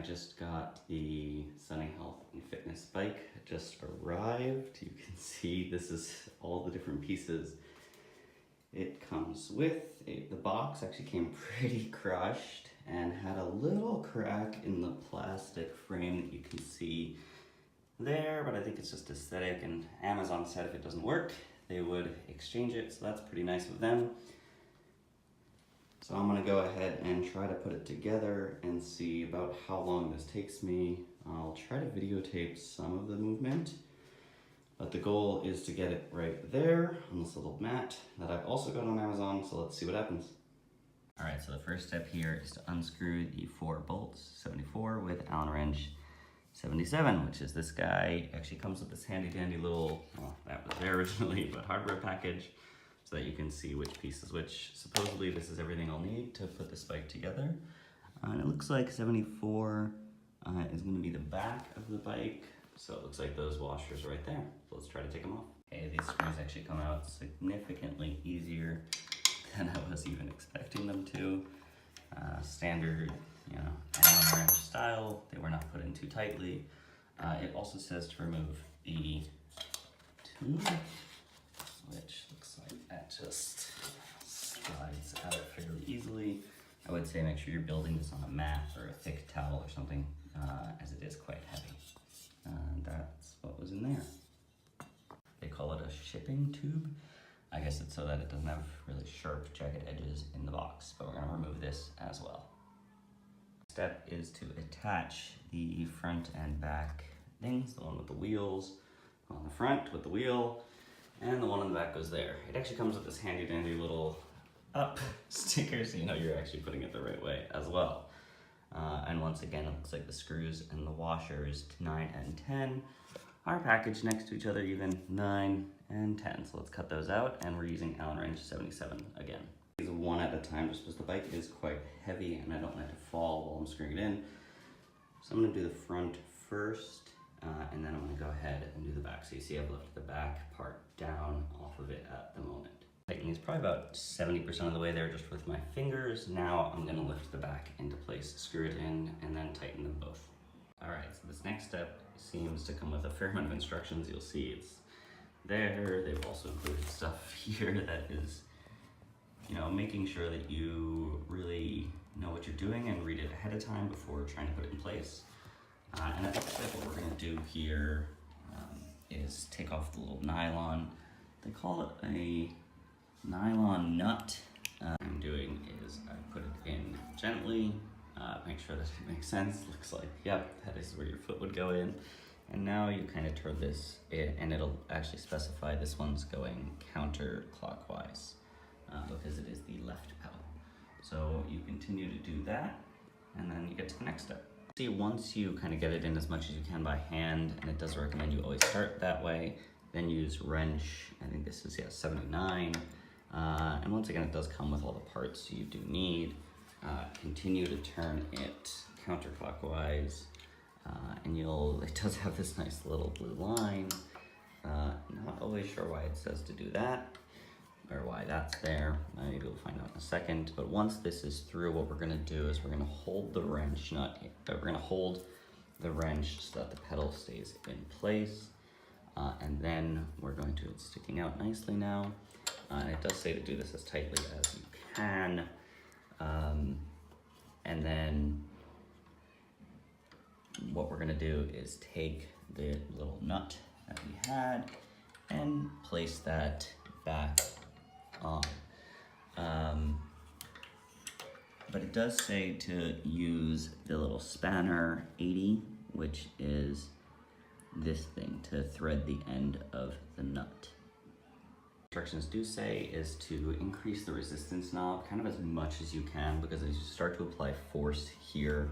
just got the Sunny Health Fitness bike. It just arrived. You can see this is all the different pieces it comes with. The box actually came pretty crushed and had a little crack in the plastic frame that you can see there, but I think it's just aesthetic, and Amazon said if it doesn't work, they would exchange it, so that's pretty nice of them. So I'm gonna go ahead and try to put it together and see about how long this takes me. I'll try to videotape some of the movement, but the goal is to get it right there on this little mat that I also got on Amazon, so let's see what happens. All right, so the first step here is to unscrew the 4 bolts, 74 with Allen wrench 77, which is this guy. Actually comes with this handy dandy little, well, that was there originally, but hardware package, so that you can see which piece is which. Supposedly this is everything I'll need to put this bike together. And it looks like 74 is gonna be the back of the bike. So it looks like those washers right there. So let's try to take them off. Okay, these screws actually come out significantly easier than I was even expecting them to. Standard, Allen wrench style. They were not put in too tightly. It also says to remove the tube, which looks like that just slides out fairly easily. I would say make sure you're building this on a mat or a thick towel or something, as it is quite heavy. And that's what was in there. They call it a shipping tube. I guess it's so that it doesn't have really sharp, jagged edges in the box, but we're gonna remove this as well. Step is to attach the front and back things, the one with the wheels on the front with the wheel, and the one on the back goes there. It actually comes with this handy dandy little up sticker, so you know you're actually putting it the right way as well. And once again, it looks like the screws and the washers to 9 and 10 are packaged next to each other, even 9 and 10. So let's cut those out, and we're using Allen wrench 77 again. These are one at a time just because the bike is quite heavy and I don't want it to fall while I'm screwing it in. So I'm gonna do the front first, and then I'm gonna go ahead and do the back. So you see I've lifted the back part down off of it at the moment. Tightening is probably about 70% of the way there just with my fingers. Now I'm gonna lift the back into place, screw it in, and then tighten them both. All right, so this next step seems to come with a fair amount of instructions. You'll see it's there. They've also included stuff here that is, making sure that you really know what you're doing and read it ahead of time before trying to put it in place. And I think what we're gonna do here is take off the little nylon. They call it a nylon nut. What I'm doing is I put it in gently, make sure that it makes sense. Looks like, yep, that is where your foot would go in. And now you kind of turn this in, and it'll actually specify this one's going counterclockwise because it is the left pedal. So you continue to do that, and then you get to the next step. See, once you kind of get it in as much as you can by hand, and it does recommend you always start that way, then use wrench, I think this is 79. And once again, it does come with all the parts you do need. Continue to turn it counterclockwise, and it does have this nice little blue line. Not always sure why it says to do that, or why that's there. Maybe we'll find out in a second. But once this is through, what we're gonna do is we're gonna hold the wrench so that the pedal stays in place. And then we're going to, it's sticking out nicely now. And it does say to do this as tightly as you can. And then what we're gonna do is take the little nut that we had and place that back on. But it does say to use the little spanner 80, which is this thing, to thread the end of the nut. Instructions do say is to increase the resistance knob kind of as much as you can, because as you start to apply force here,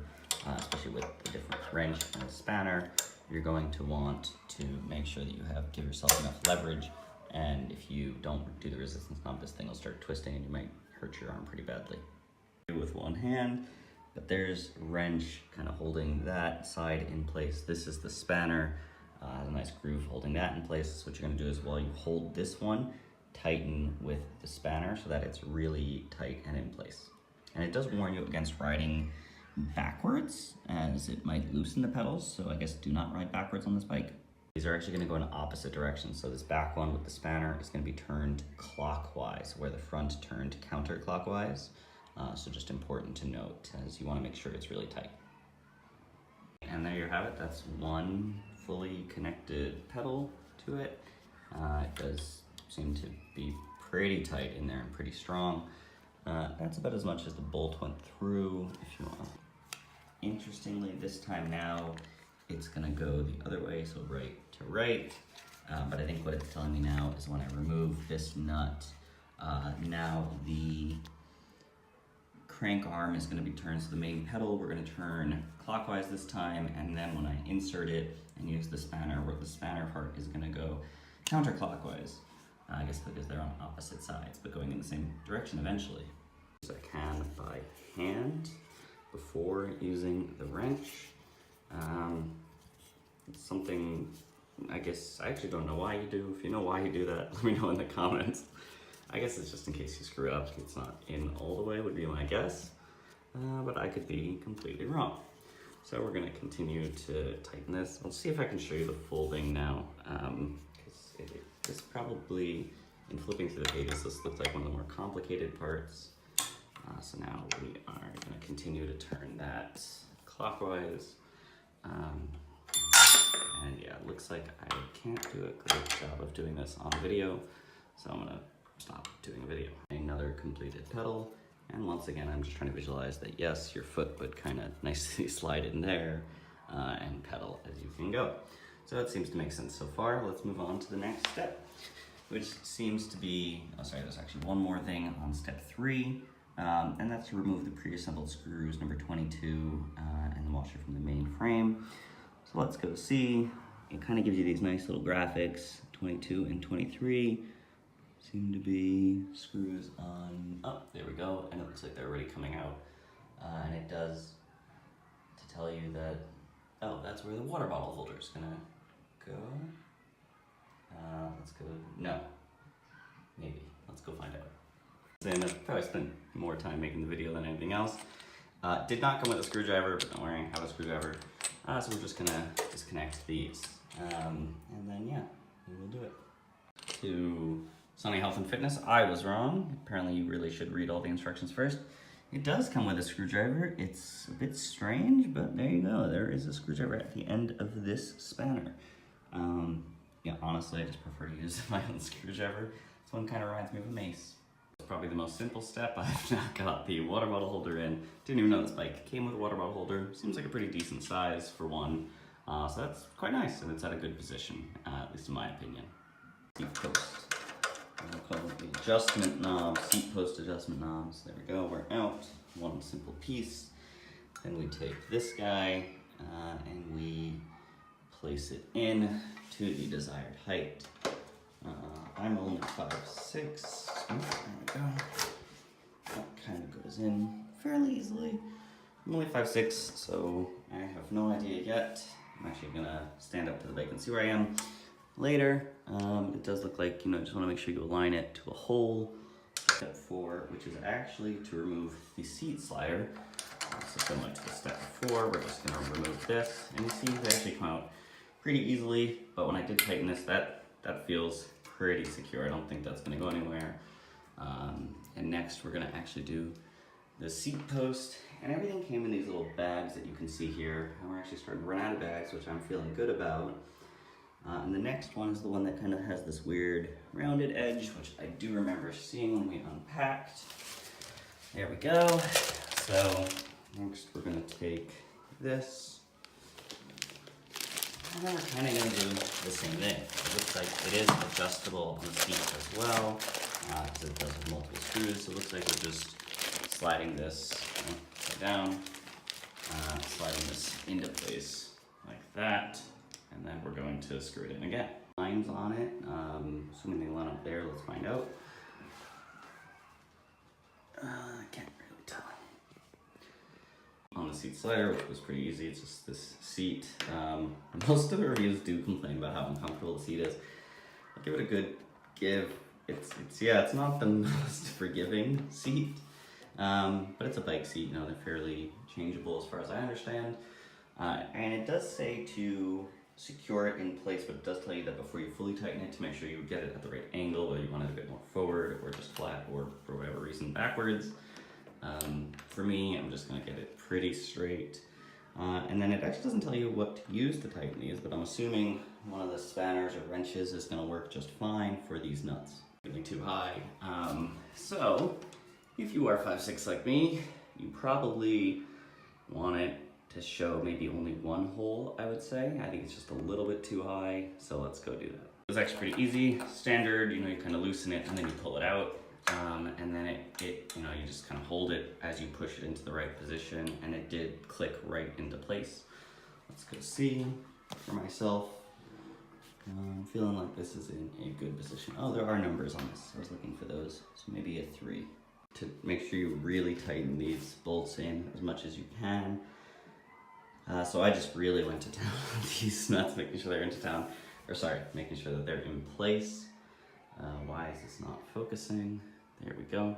especially with the different wrench and spanner, you're going to want to make sure that you give yourself enough leverage, and if you don't do the resistance knob, this thing will start twisting and you might hurt your arm pretty badly. With one hand, but there's wrench kind of holding that side in place. This is the spanner, a nice groove holding that in place. So what you're gonna do is while you hold this one, tighten with the spanner so that it's really tight and in place. And it does warn you against riding backwards, as it might loosen the pedals, so I guess do not ride backwards on this bike. These are actually going to go in opposite directions, so this back one with the spanner is going to be turned clockwise, where the front turned counterclockwise. So just important to note, as you want to make sure it's really tight. And there you have it. That's one fully connected pedal to it. It does seem to be pretty tight in there and pretty strong. That's about as much as the bolt went through, if you want. Interestingly, this time now, it's gonna go the other way, so right to right. But I think what it's telling me now is when I remove this nut, now the crank arm is gonna be turned, so the main pedal, we're gonna turn clockwise this time, and then when I insert it and use the spanner part is gonna go counterclockwise. I guess because they're on opposite sides, but going in the same direction eventually. So I can by hand before using the wrench. It's something, I guess, I actually don't know why you do. If you know why you do that, let me know in the comments. I guess it's just in case you screw up. It's not in all the way would be my guess, but I could be completely wrong. So we're gonna continue to tighten this. I'll see if I can show you the full thing now. This probably, in flipping through the pages, this looks like one of the more complicated parts. So now we are going to continue to turn that clockwise. And yeah, it looks like I can't do a great job of doing this on video, so I'm going to stop doing a video. Another completed pedal, and once again, I'm just trying to visualize that yes, your foot would kind of nicely slide in there and pedal as you can go. So that seems to make sense so far. Let's move on to the next step, which seems to be, oh sorry, there's actually one more thing on step 3, and that's to remove the pre-assembled screws, number 22, and the washer from the main frame. So let's go see. It kind of gives you these nice little graphics. 22 and 23 seem to be screws on, oh, there we go, and it looks like they're already coming out. And it does to tell you that, oh, that's where the water bottle holder is gonna go. Let's go, no, maybe, let's go find out. Then I've probably spent more time making the video than anything else. Did not come with a screwdriver, but don't worry, I have a screwdriver. So we're just gonna disconnect these. And then yeah, we will do it. To Sunny Health and Fitness, I was wrong. Apparently you really should read all the instructions first. It does come with a screwdriver. It's a bit strange, but there you go. There is a screwdriver at the end of this spanner. Yeah, honestly, I just prefer to use my own screwdriver. This one kind of reminds me of a mace. It's probably the most simple step. I've now got the water bottle holder in. Didn't even know this bike came with a water bottle holder. Seems like a pretty decent size for one. So that's quite nice, and it's at a good position, at least in my opinion. Seat post. We'll call it the adjustment knob, seat post adjustment knobs. There we go, we're out. One simple piece. Then we take this guy and we place it in to the desired height. I'm only 5'6". There we go. That kind of goes in fairly easily. I'm only 5'6", so I have no idea yet. I'm actually gonna stand up to the bike and see where I am later. It does look like, you know, just want to make sure you align it to a hole. Step 4, which is actually to remove the seat slider. So similar to the step 4, we're just going to remove this. And you see they actually come out pretty easily, but when I did tighten this, that feels pretty secure. I don't think that's going to go anywhere. And next we're going to actually do the seat post. And everything came in these little bags that you can see here. And we're actually starting to run out of bags, which I'm feeling good about. And the next one is the one that kind of has this weird rounded edge, which I do remember seeing when we unpacked. There we go. So next we're going to take this, and then we're kind of going to do the same thing. It looks like it is adjustable on the seat as well, because it does have multiple screws. So it looks like we're just sliding this upside down, sliding this into place like that. And then we're going to screw it in again. Lines on it, assuming they line up there, let's find out. I can't really tell. On the seat slider, which was pretty easy, it's just this seat. Most of the reviews do complain about how uncomfortable the seat is. I'll give it a good give. It's not the most forgiving seat. But it's a bike seat, they're fairly changeable as far as I understand. And it does say to secure it in place, but it does tell you that before you fully tighten it, to make sure you get it at the right angle, whether you want it a bit more forward or just flat, or for whatever reason backwards. For me, I'm just gonna get it pretty straight. And then it actually doesn't tell you what to use to tighten these, but I'm assuming one of the spanners or wrenches is gonna work just fine for these nuts. Really too high. So if you are 5'6" like me, you probably want it to show maybe only one hole, I would say. I think it's just a little bit too high, so let's go do that. It was actually pretty easy, standard, you kind of loosen it and then you pull it out. And then you just kind of hold it as you push it into the right position, and it did click right into place. Let's go see for myself. I'm feeling like this is in a good position. Oh, there are numbers on this. I was looking for those, so maybe a 3. To make sure you really tighten these bolts in as much as you can. So I just really went to town on these nuts, making sure they're making sure that they're in place. Why is this not focusing? There we go.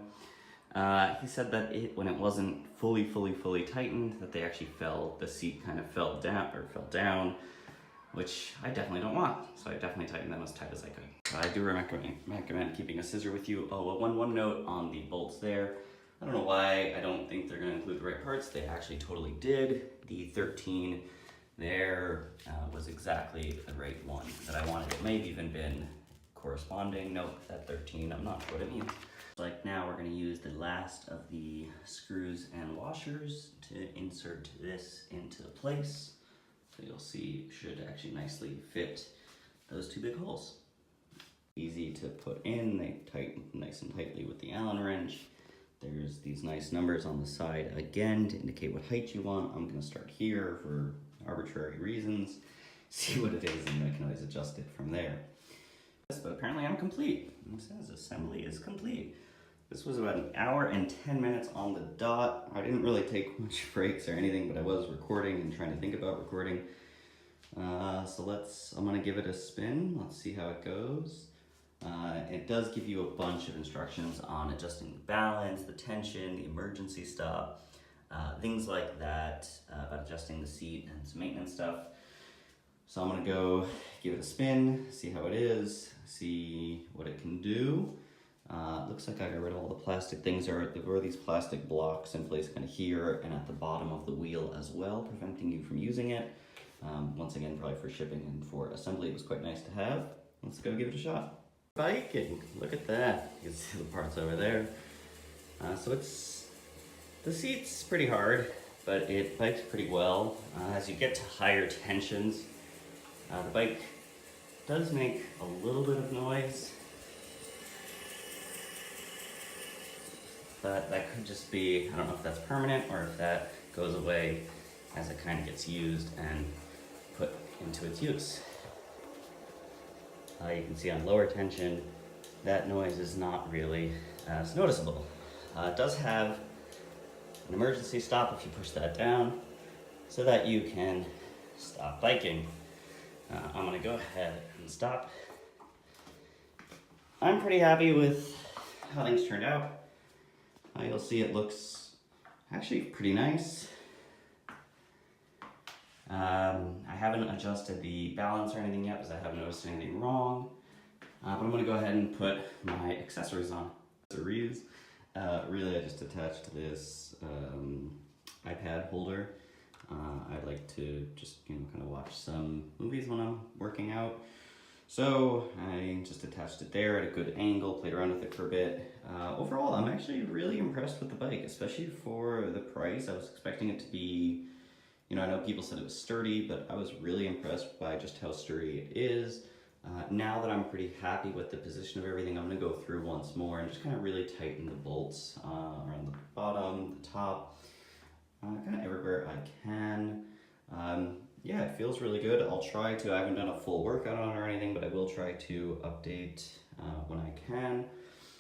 He said that when it wasn't fully tightened, that they actually the seat kind of fell down, which I definitely don't want. So I definitely tightened them as tight as I could. I do recommend keeping a scissor with you. Oh, well, one note on the bolts there. I don't know why I don't think they're gonna include the right parts. They actually totally did. The 13 there was exactly the right one that I wanted. It may have even been corresponding. Nope, that 13, I'm not sure what it means. Like now we're going to use the last of the screws and washers to insert this into place. So you'll see it should actually nicely fit those 2 big holes. Easy to put in, they tighten nice and tightly with the Allen wrench. There's these nice numbers on the side again to indicate what height you want. I'm going to start here for arbitrary reasons, see what it is, and I can always adjust it from there. But apparently I'm complete. It says assembly is complete. This was about 1 hour and 10 minutes on the dot. I didn't really take much breaks or anything, but I was recording and trying to think about recording. I'm gonna give it a spin. Let's see how it goes. It does give you a bunch of instructions on adjusting the balance, the tension, the emergency stop, things like that, about adjusting the seat and some maintenance stuff. So I'm gonna go give it a spin, see how it is, see what it can do. Looks like I got rid of all the plastic things. There were these plastic blocks in place kind of here and at the bottom of the wheel as well, preventing you from using it. Once again, probably for shipping and for assembly, it was quite nice to have. Let's go give it a shot. Biking, look at that. You can see the parts over there. The seat's pretty hard, but it bikes pretty well. As you get to higher tensions, the bike does make a little bit of noise, but that could just be, I don't know if that's permanent or if that goes away as it kind of gets used and put into its use. You can see on lower tension, that noise is not really as noticeable. It does have an emergency stop if you push that down so that you can stop biking. I'm gonna go ahead and stop. I'm pretty happy with how things turned out. You'll see it looks actually pretty nice. I haven't adjusted the balance or anything yet because I haven't noticed anything wrong. But I'm gonna go ahead and put my accessories on. Really I just attached this iPad holder. I like to just kind of watch some movies when I'm working out. So I just attached it there at a good angle, played around with it for a bit. Overall, I'm actually really impressed with the bike, especially for the price. I was expecting it to be, I know people said it was sturdy, but I was really impressed by just how sturdy it is. Now that I'm pretty happy with the position of everything, I'm gonna go through once more and just kind of really tighten the bolts around the bottom, the top, kind of everywhere I can. Yeah, it feels really good. I'll try to, I haven't done a full workout on it or anything, but I will try to update when I can.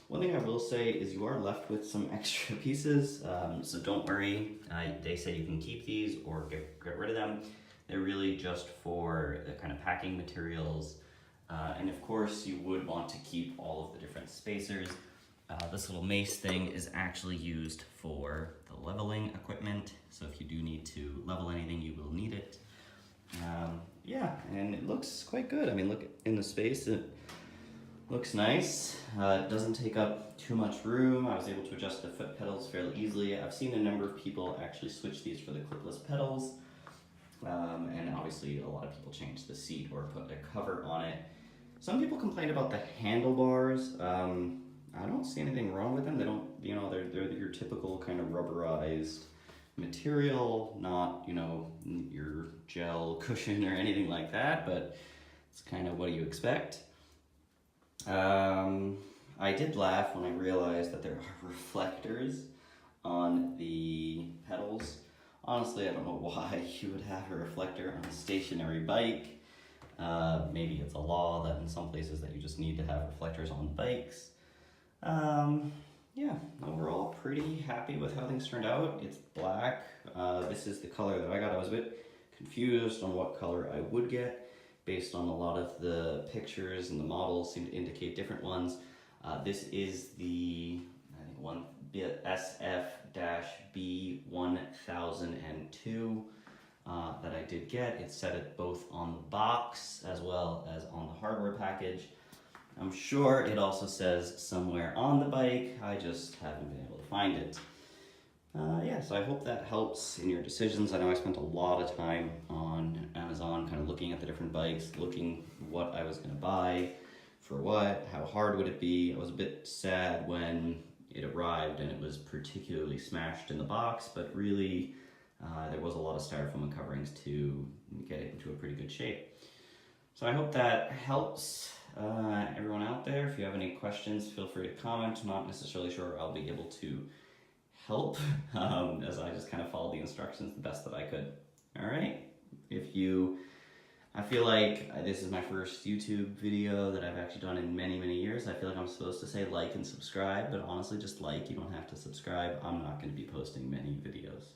One thing I will say is you are left with some extra pieces, so don't worry. They say you can keep these or get rid of them. They're really just for the kind of packing materials. And of course you would want to keep all of the different spacers. This little mace thing is actually used for the leveling equipment. So if you do need to level anything, you will need it. Yeah, and it looks quite good. I mean, look in the space, it looks nice. It doesn't take up too much room. I was able to adjust the foot pedals fairly easily. I've seen a number of people actually switch these for the clipless pedals. And obviously a lot of people change the seat or put a cover on it. Some people complain about the handlebars. I don't see anything wrong with them. They don't, you know, they're your typical kind of rubberized material, not, you know, your gel cushion or anything like that, but it's kind of what you expect. I did laugh when I realized that there are reflectors on the pedals. Honestly, I don't know why you would have a reflector on a stationary bike. Maybe it's a law that in some places that you just need to have reflectors on bikes. Yeah, overall pretty happy with how things turned out. It's black. This is the color that I got. I was a bit confused on what color I would get based on a lot of the pictures, and the models seem to indicate different ones. This is the, I think, one SF-B1002 that I did get. It's set it both on the box as well as on the hardware package. I'm sure it also says somewhere on the bike. I just haven't been able to find it. Yeah, so I hope that helps in your decisions. I know I spent a lot of time on Amazon kind of looking at the different bikes, looking what I was going to buy, for what, how hard would it be. I was a bit sad when it arrived and it was particularly smashed in the box, but really there was a lot of styrofoam and coverings to get it into a pretty good shape. So I hope that helps everyone out there. If you have any questions, feel free to comment. I'm not necessarily sure I'll be able to help, as I just kind of followed the instructions the best that I could. All right. I feel like this is my first YouTube video that I've actually done in many, many years. I feel like I'm supposed to say like and subscribe, but honestly, just like, you don't have to subscribe. I'm not going to be posting many videos.